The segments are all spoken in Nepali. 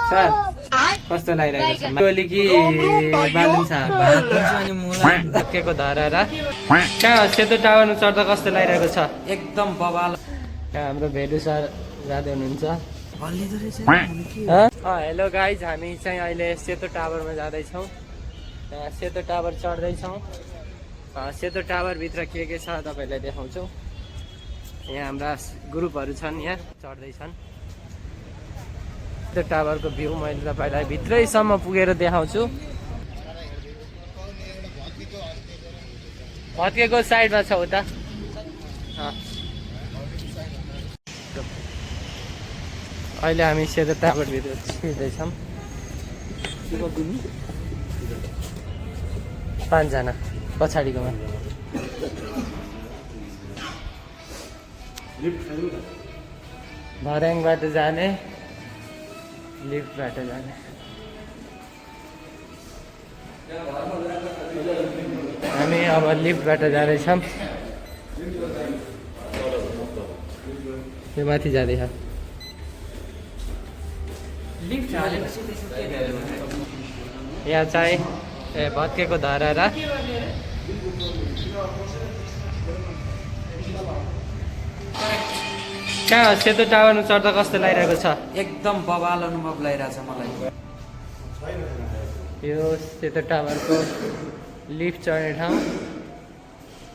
सर कस्तो लागिरहेको छ गोली कि बालुन छ भत्केको धरा र कहाँ सेतो टावरमा चढ्दा कस्तो लागिरहेको छ एकदम बवाल हाम्रो भेडु सर जाँदै हुनुहुन्छ हेलो गाइज हामी चाहिँ अहिले सेतो टावरमा जाँदैछौँ सेतो टावर चढ्दैछौँ सेतो टावरभित्र के छ तपाईँलाई देखाउँछु यहाँ हाम्रा ग्रुपहरू छन् यहाँ चढ्दैछन् सेतो टावरको भ्यू मैले तपाईँलाई भित्रैसम्म पुगेर देखाउँछु भत्केको साइडमा छ उता अहिले हामी सेतो टावरभित्र छिर्दैछौँ 5 जना पछाडिकोमा भर्याङबाट जाने लिफ्टबाट जाने हामी अब लिफ्टबाट जाँदैछौँ यो माथि जाँदैछ यहाँ चाहिँ भत्केको धरा र कहाँ सेतो टावरमा चढ्दा कस्तो लागिरहेको छ एकदम बवाल अनुभव लागिरहेछ मलाई यो सेतो टावरको लिफ्ट चढ्ने ठाउँ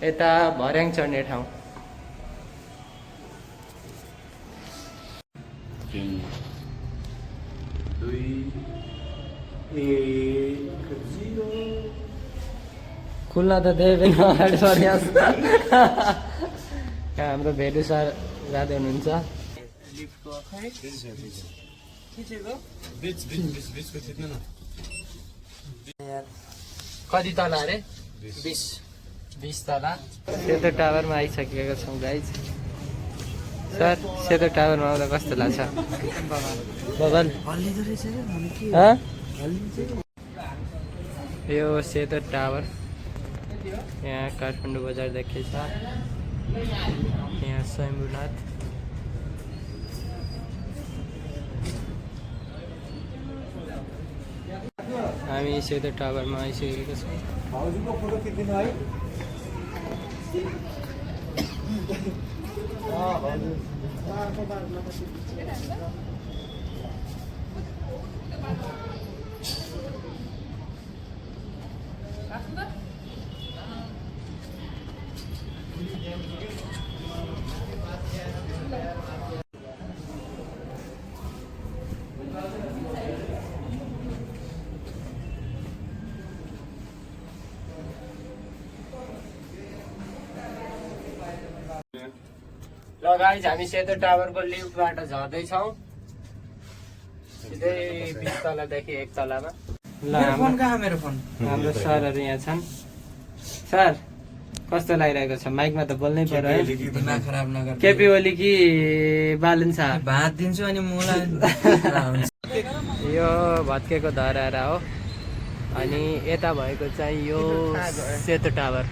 यता भर्याङ चढ्ने ठाउँ खुल्न त देवेन हाम्रो भेडु सर जाँदै हुनुहुन्छ कति तला अरे 20 तला सेतो टावरमा आइसकेका छौँ गाइज सर सेतो टावरमा आउँदा कस्तो लाग्छ बबल यो सेतो टावर यहाँ काठमाडौँ बजारदेखि छ यहाँ स्वयम्भूनाथ हामी सेतो टावरमा आइसकेको छौँ ल गाइज हामी सेतो टावरको लिफ्टबाट झर्दैछौँ सिधै 20 तलादेखि 1 तलामा ल हाम्रो सरहरू यहाँ छन् सर कस्तो लागिरहेको छ माइकमा त बोल्नै पर्यो है दिमाग खराब नगर केपी ओली कि बालुन छ भात दिन्छु अनि मलाई यो भत्केको धरारा हो अनि यता भएको चाहिँ यो सेतो टावर